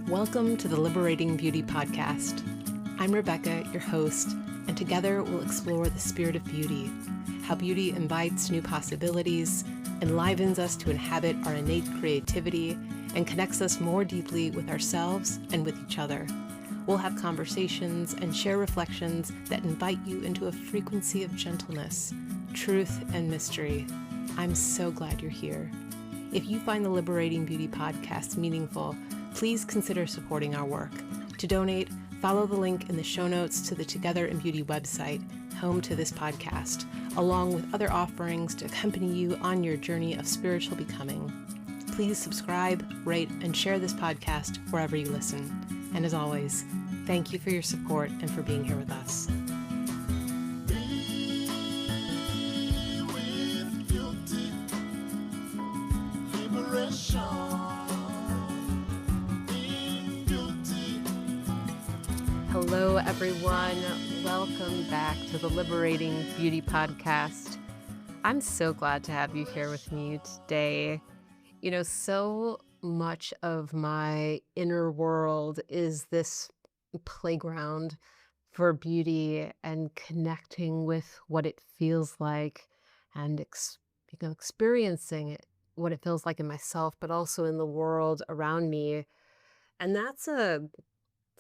Welcome to the Liberating Beauty Podcast. I'm Rebecca, your host, and together we'll explore the spirit of beauty, how beauty invites new possibilities, enlivens us to inhabit our innate creativity, and connects us more deeply with ourselves and with each other. We'll have conversations and share reflections that invite you into a frequency of gentleness, truth, and mystery. I'm so glad you're here. If you find the Liberating Beauty Podcast meaningful, please consider supporting our work. To donate, follow the link in the show notes to the Together in Beauty website, home to this podcast, along with other offerings to accompany you on your journey of spiritual becoming. Please subscribe, rate, and share this podcast wherever you listen. And as always, thank you for your support and for being here with us. Hello, everyone. Welcome back to the Liberating Beauty Podcast. I'm so glad to have you here with me today. You know, so much of my inner world is this playground for beauty and connecting with what it feels like and experiencing it, what it feels like in myself, but also in the world around me. And it's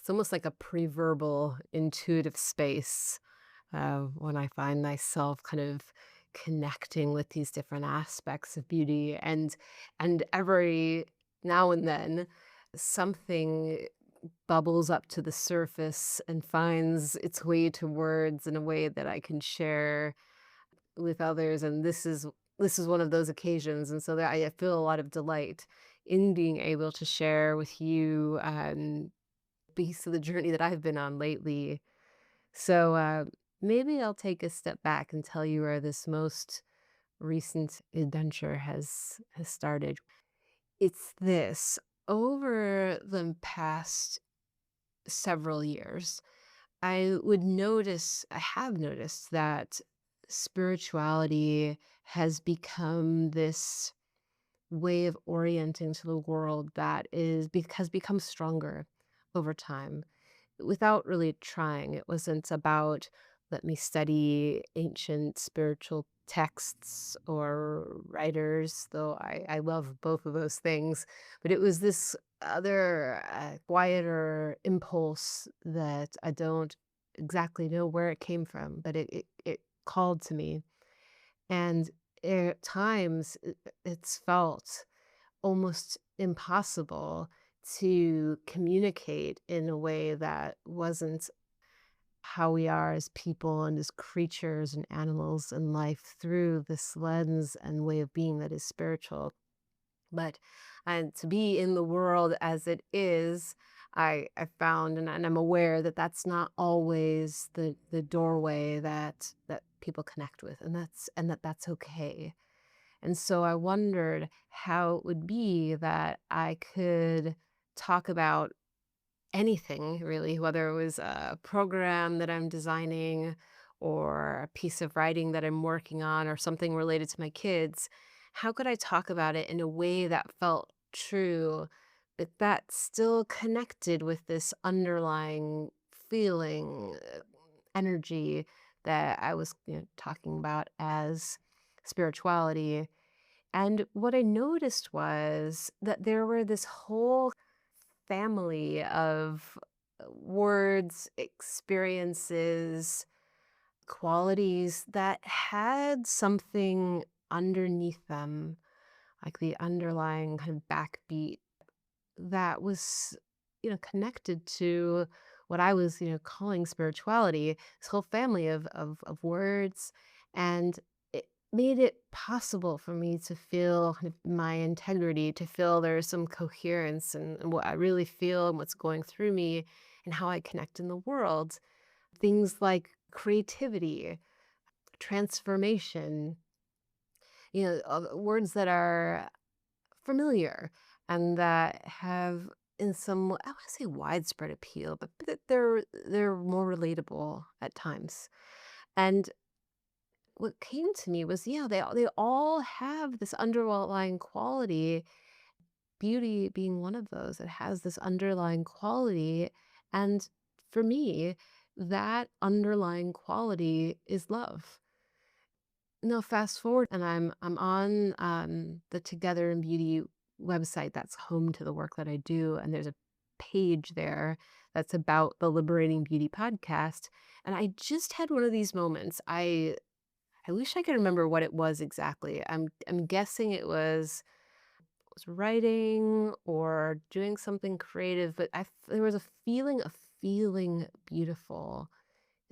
almost like a pre-verbal intuitive space when I find myself kind of connecting with these different aspects of beauty. And every now and then, something bubbles up to the surface and finds its way to words in a way that I can share with others. And this is one of those occasions. And so I feel a lot of delight in being able to share with you piece of the journey that I've been on lately. So maybe I'll take a step back and tell you where this most recent adventure has started. It's this. Over the past several years, I have noticed that spirituality has become this way of orienting to the world that has become stronger over time without really trying. It wasn't about let me study ancient spiritual texts or writers, though I love both of those things. But it was this other quieter impulse that I don't exactly know where it came from, but it called to me. And at times it's felt almost impossible to communicate in a way that wasn't how we are as people and as creatures and animals in life through this lens and way of being that is spiritual. But and to be in the world as it is, I found and I'm aware that that's not always the doorway that people connect with, and that's okay. And so I wondered how it would be that I could talk about anything really, whether it was a program that I'm designing or a piece of writing that I'm working on or something related to my kids. How could I talk about it in a way that felt true, but that still connected with this underlying feeling, energy that I was talking about as spirituality? And what I noticed was that there were this whole family of words, experiences, qualities that had something underneath them, like the underlying kind of backbeat that was, connected to what I was, calling spirituality, this whole family of words. And it made it possible for me to feel kind of my integrity, to feel there's some coherence and what I really feel and what's going through me and how I connect in the world. Things like creativity, transformation, words that are familiar and that have in some, I want to say widespread appeal, but that they're more relatable at times. And what came to me was, they all have this underlying quality beauty being one of those. It has this underlying quality. And for me, that underlying quality is love. No, fast forward, and I'm on the Together in Beauty website that's home to the work that I do, and there's a page there that's about the Liberating Beauty podcast. And I just had one of these moments. I wish I could remember what it was exactly. I'm guessing it was writing or doing something creative, but there was a feeling of feeling beautiful,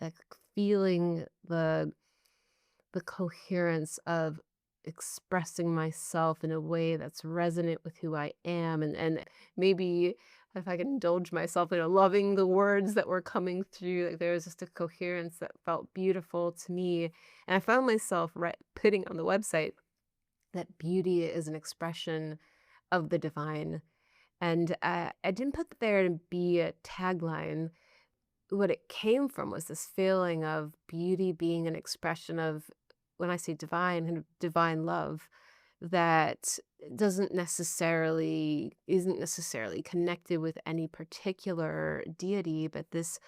like feeling the coherence of expressing myself in a way that's resonant with who I am, and maybe if I can indulge myself in loving the words that were coming through, like there was just a coherence that felt beautiful to me. And I found myself putting on the website that beauty is an expression of the divine. And I didn't put there to be a tagline. What it came from was this feeling of beauty being an expression of, when I say divine, kind of divine love that isn't necessarily connected with any particular deity, but this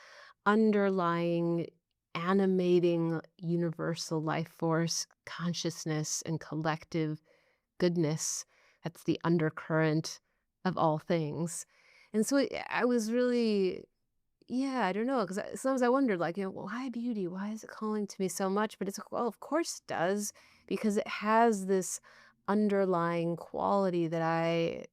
underlying animating universal life force, consciousness, and collective goodness. That's the undercurrent of all things. And so I was really, yeah, I don't know, because sometimes I wondered, like, well, why beauty? Why is it calling to me so much? But it's like, well, of course it does, because it has this underlying quality that I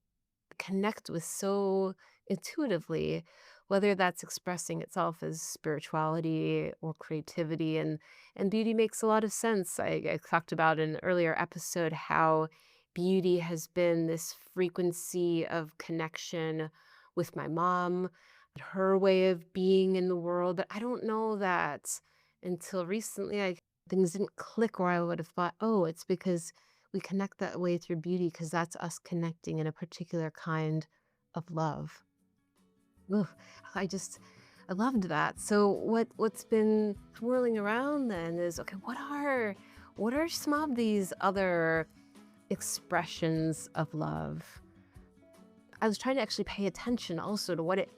connect with so intuitively, whether that's expressing itself as spirituality or creativity. And beauty makes a lot of sense. I talked about in an earlier episode how beauty has been this frequency of connection with my mom, her way of being in the world. But I don't know that until recently, things didn't click, or I would have thought, oh, it's because we connect that way through beauty because that's us connecting in a particular kind of love. Ugh, I just I loved that. So what's been swirling around then is, okay, what are some of these other expressions of love? I was trying to actually pay attention also to what it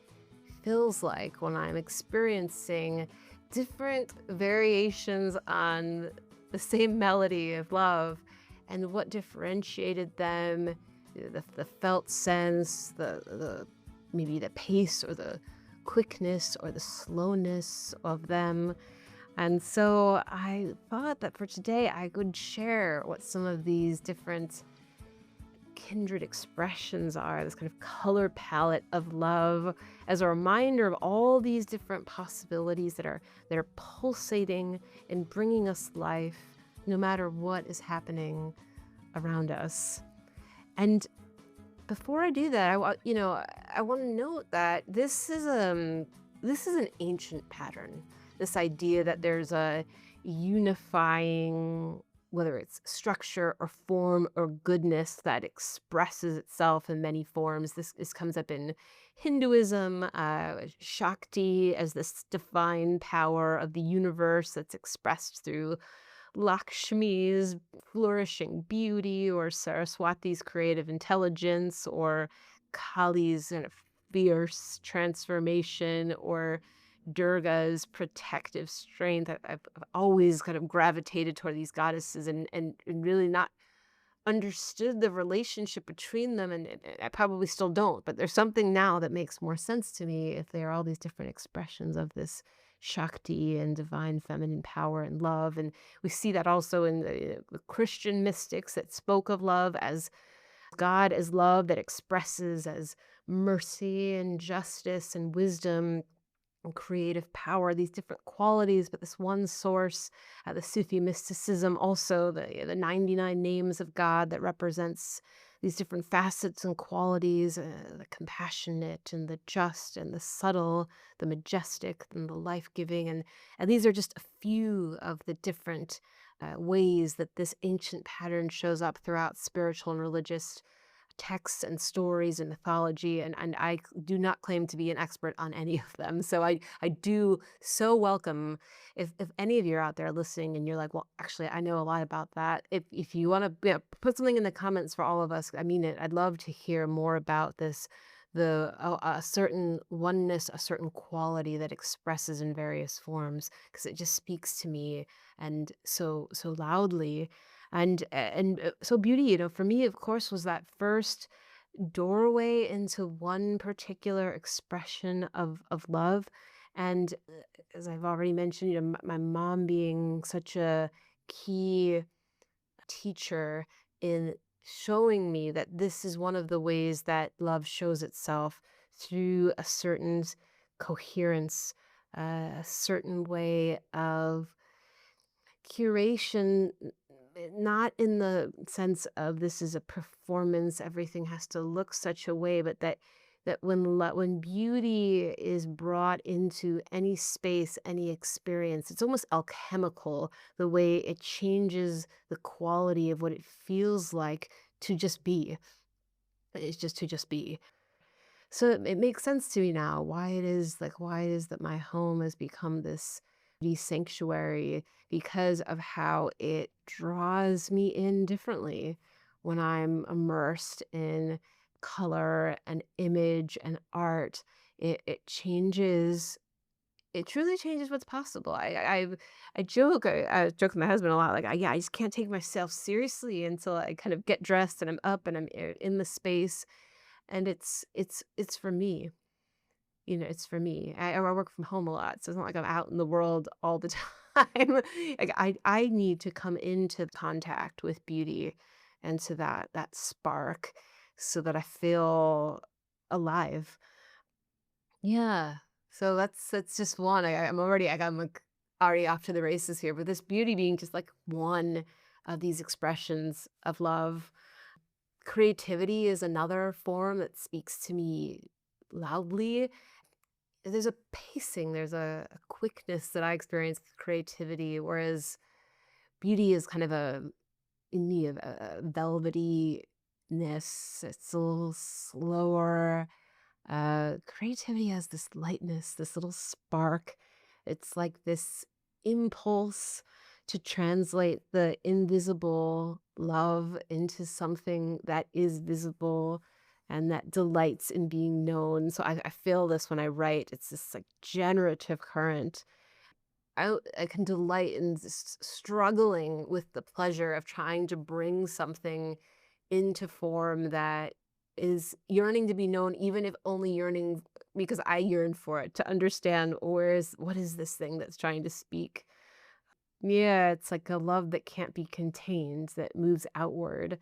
feels like when I'm experiencing different variations on the same melody of love, and what differentiated them, the felt sense, the maybe the pace or the quickness or the slowness of them. And so I thought that for today I could share what some of these different kindred expressions are, this kind of color palette of love, as a reminder of all these different possibilities that are pulsating and bringing us life no matter what is happening around us. And before I do that, I want to note that this is an ancient pattern. This idea that there's a unifying, whether it's structure or form or goodness, that expresses itself in many forms. This comes up in Hinduism, Shakti as this divine power of the universe that's expressed through Lakshmi's flourishing beauty, or Saraswati's creative intelligence, or Kali's kind of fierce transformation, or Durga's protective strength. I've always kind of gravitated toward these goddesses, and really not understood the relationship between them, and I probably still don't, but there's something now that makes more sense to me if they are all these different expressions of this Shakti and divine feminine power and love. And we see that also in the Christian mystics that spoke of love as God as love that expresses as mercy and justice and wisdom and creative power, these different qualities, but this one source. The Sufi mysticism also, the 99 names of God that represents these different facets and qualities, the compassionate and the just and the subtle, the majestic and the life-giving. And these are just a few of the different ways that this ancient pattern shows up throughout spiritual and religious texts and stories and mythology, and I do not claim to be an expert on any of them. So I do so welcome if any of you are out there listening and you're like, well, actually, I know a lot about that. If you want to, put something in the comments for all of us. I mean it. I'd love to hear more about this. A certain oneness, a certain quality that expresses in various forms, because it just speaks to me and so loudly. So beauty, for me, of course, was that first doorway into one particular expression of love. And as I've already mentioned, my mom being such a key teacher in showing me that this is one of the ways that love shows itself, through a certain coherence, a certain way of curation, not in the sense of this is a performance, everything has to look such a way, but that when beauty is brought into any space, any experience, it's almost alchemical, the way it changes the quality of what it feels like to just be. It's just to just be. So it makes sense to me now why it is that my home has become this sanctuary, because of how it draws me in differently when I'm immersed in color and image and art. It changes. It truly changes what's possible. I joke with my husband a lot. Like, yeah, I just can't take myself seriously until I kind of get dressed and I'm up and I'm in the space, and it's for me. It's for me. I work from home a lot, so it's not like I'm out in the world all the time. Like, I need to come into contact with beauty and to that spark so that I feel alive. Yeah. So that's just one. I'm like already off to the races here, but this beauty being just like one of these expressions of love. Creativity is another form that speaks to me loudly. There's a pacing, there's a quickness that I experience with creativity, whereas beauty is kind of in me, a velvetyness. It's a little slower. Creativity has this lightness, this little spark. It's like this impulse to translate the invisible love into something that is visible and that delights in being known. So I feel this when I write. It's this like generative current. I can delight in struggling with the pleasure of trying to bring something into form that is yearning to be known, even if only yearning because I yearn for it, to understand what is this thing that's trying to speak. Yeah, it's like a love that can't be contained, that moves outward.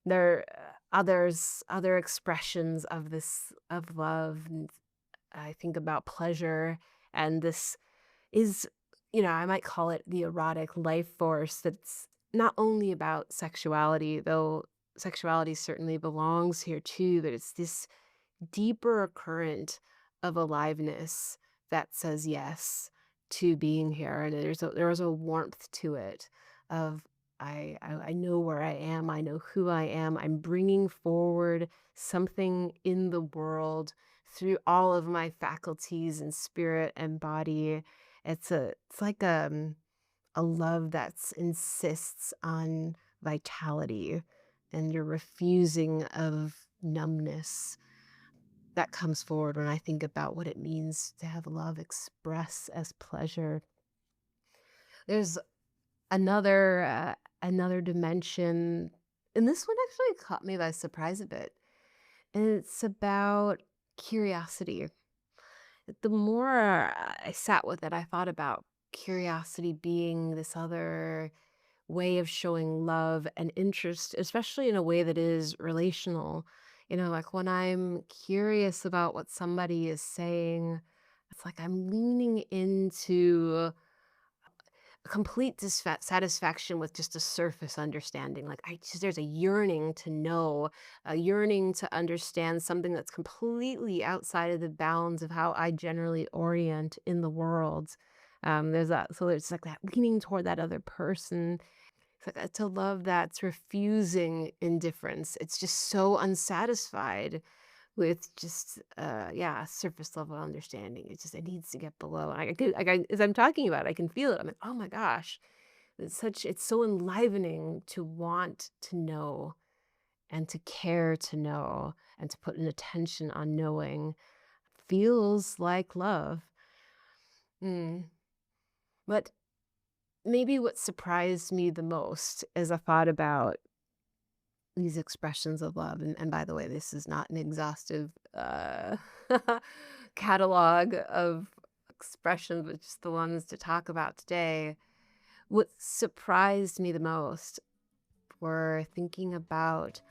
There are other expressions of this of love, and I think about pleasure, and this is, I might call it the erotic life force that's not only about sexuality, though sexuality certainly belongs here too, but it's this deeper current of aliveness that says yes to being here. And there's a warmth to it of I know where I am, I know who I am. I'm bringing forward something in the world through all of my faculties and spirit and body. It's like a love that insists on vitality and your refusing of numbness. That comes forward when I think about what it means to have love express as pleasure. There's another dimension, and this one actually caught me by surprise a bit, and it's about curiosity. The more I sat with it, I thought about curiosity being this other way of showing love and interest, especially in a way that is relational. Like when I'm curious about what somebody is saying, it's like I'm leaning into a complete satisfaction with just a surface understanding. Like there's a yearning to know, a yearning to understand something that's completely outside of the bounds of how I generally orient in the world. There's like that leaning toward that other person. It's a love that's refusing indifference. It's just so unsatisfied with just yeah, surface level understanding. It needs to get below. And as I'm talking about it, I can feel it. I'm like, oh my gosh, it's so enlivening to want to know and to care to know and to put an attention on knowing feels like love. Mm. But maybe what surprised me the most as I thought about these expressions of love, and by the way, this is not an exhaustive catalog of expressions, but just the ones to talk about today. What surprised me the most were thinking about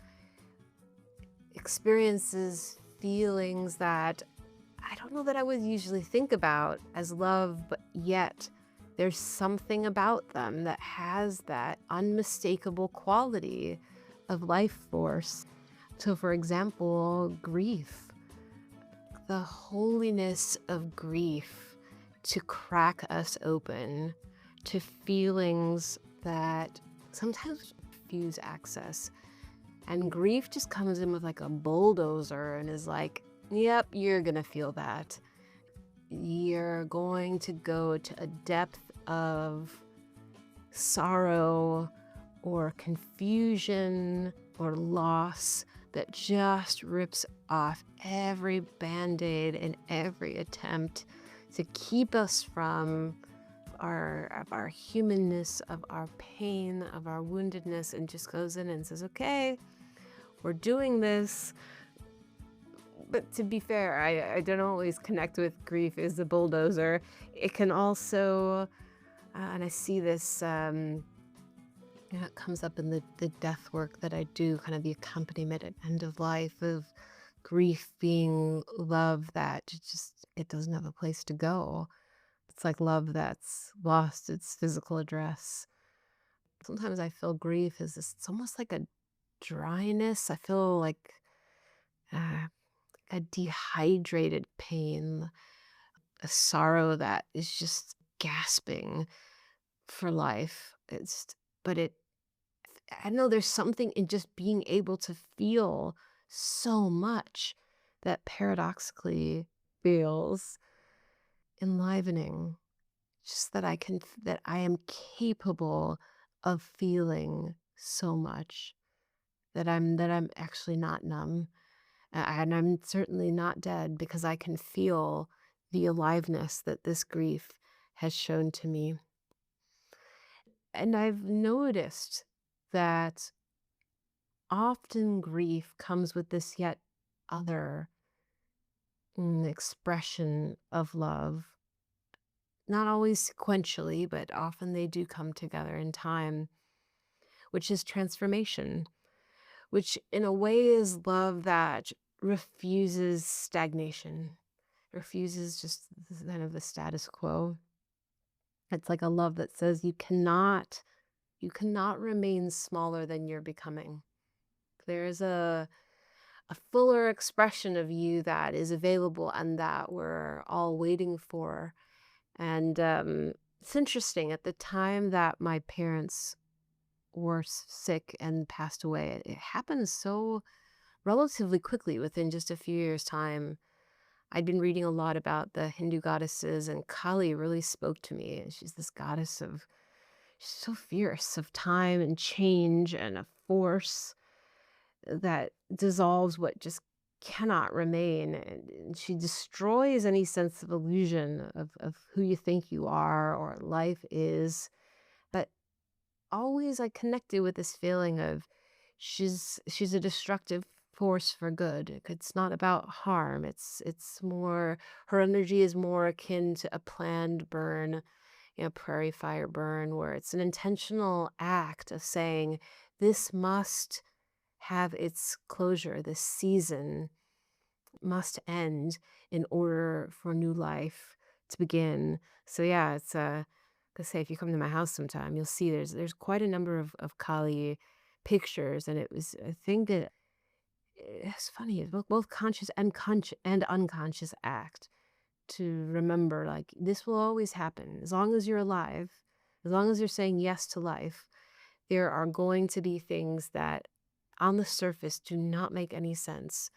experiences, feelings that I don't know that I would usually think about as love, but yet there's something about them that has that unmistakable quality of life force. So, for example, grief, the holiness of grief to crack us open to feelings that sometimes refuse access. And grief just comes in with like a bulldozer and is like, yep, you're going to feel that. You're going to go to a depth of sorrow or confusion or loss that just rips off every band-aid and every attempt to keep us from our humanness, of our pain, of our woundedness, and just goes in and says, okay, we're doing this. But to be fair, I don't always connect with grief as a bulldozer. It can also, and I see this, it comes up in the death work that I do, kind of the accompaniment at end of life of grief being love that it doesn't have a place to go. It's like love that's lost its physical address. Sometimes I feel grief is this, it's almost like a dryness. I feel like uh, a dehydrated pain, a sorrow that is just gasping for life. But I know there's something in just being able to feel so much that paradoxically feels enlivening. Just that I am capable of feeling so much that I'm actually not numb. And I'm certainly not dead because I can feel the aliveness that this grief has shown to me. And I've noticed that often grief comes with this yet other expression of love. Not always sequentially, but often they do come together in time, which is transformation, which in a way is love that refuses stagnation, refuses just kind of the status quo. It's like a love that says you cannot remain smaller than you're becoming. There is a fuller expression of you that is available and that we're all waiting for. And it's interesting. At the time that my parents were sick and passed away, it happened so relatively quickly within just a few years' time. I'd been reading a lot about the Hindu goddesses, and Kali really spoke to me. And she's this goddess of, she's so fierce, of time and change and a force that dissolves what just cannot remain. And she destroys any sense of illusion of who you think you are or life is. But always I connected with this feeling of she's a destructive force for good. It's not about harm. It's more, her energy is more akin to a planned burn, prairie fire burn, where it's an intentional act of saying this must have its closure. This season must end in order for new life to begin. So yeah, it's to say if you come to my house sometime, you'll see there's quite a number of Kali pictures, and it was, I think that it's funny, it's both conscious and unconscious act to remember this will always happen as long as you're alive, as long as you're saying yes to life. There are going to be things that on the surface do not make any sense,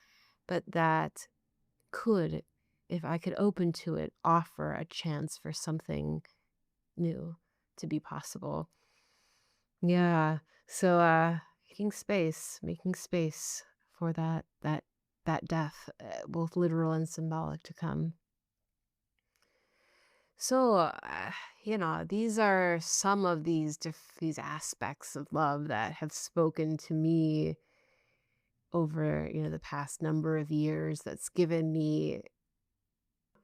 but that could, if I could open to it, offer a chance for something new to be possible. Yeah. So making space for that death, both literal and symbolic, to come. So, these are some of these aspects of love that have spoken to me over, the past number of years, that's given me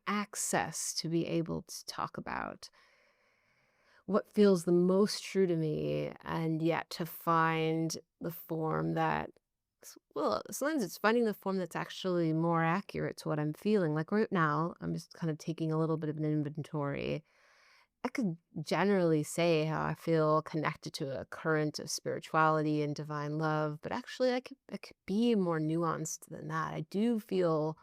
access to be able to talk about what feels the most true to me, and yet to find the form that, well, sometimes it's finding the form that's actually more accurate to what I'm feeling. Like right now, I'm just kind of taking a little bit of an inventory. I could generally say how I feel connected to a current of spirituality and divine love, but actually I could be more nuanced than that. I do feel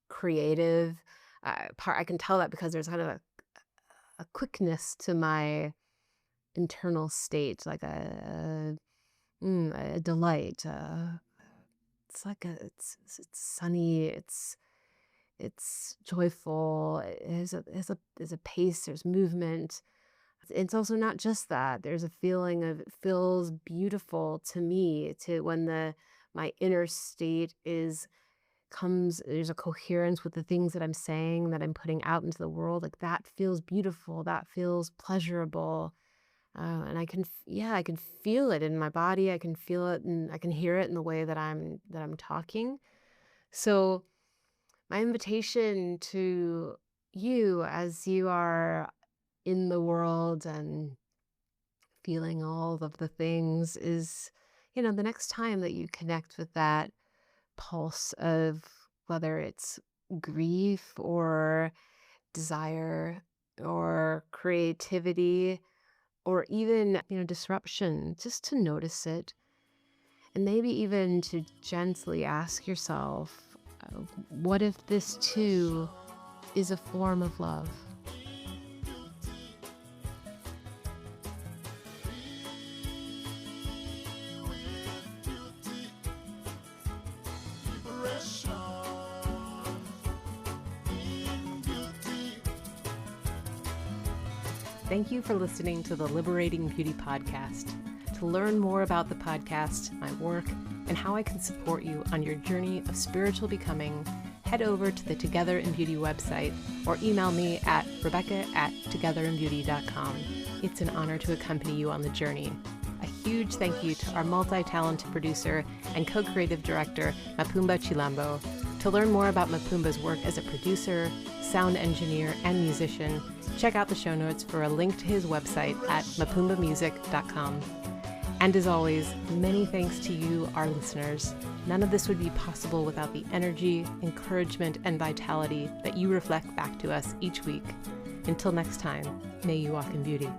creative. I can tell that because there's kind of a quickness to my internal state, like a delight. It's like it's sunny. It's joyful. There's a pace. There's movement. It's also not just that. There's a feeling of, it feels beautiful to me, to when my inner state there's a coherence with the things that I'm saying, that I'm putting out into the world. Like, that feels beautiful. That feels pleasurable. And I can feel it in my body. I can feel it, and I can hear it in the way that I'm talking. So my invitation to you, as you are in the world and feeling all of the things, is, the next time that you connect with that pulse of, whether it's grief or desire or creativity or even, disruption, just to notice it, and maybe even to gently ask yourself, what if this too is a form of love? Thank you for listening to the Liberating Beauty Podcast. To learn more about the podcast, my work, and how I can support you on your journey of spiritual becoming, head over to the Together in Beauty website or email me at rebecca@together-in-beauty.com. It's an honor to accompany you on the journey. A huge thank you to our multi-talented producer and co-creative director, Mapumba Cilombo. To learn more about Mapumba's work as a producer, sound engineer, and musician, check out the show notes for a link to his website at mapumbamusic.com. And as always, many thanks to you, our listeners. None of this would be possible without the energy, encouragement, and vitality that you reflect back to us each week. Until next time, may you walk in beauty.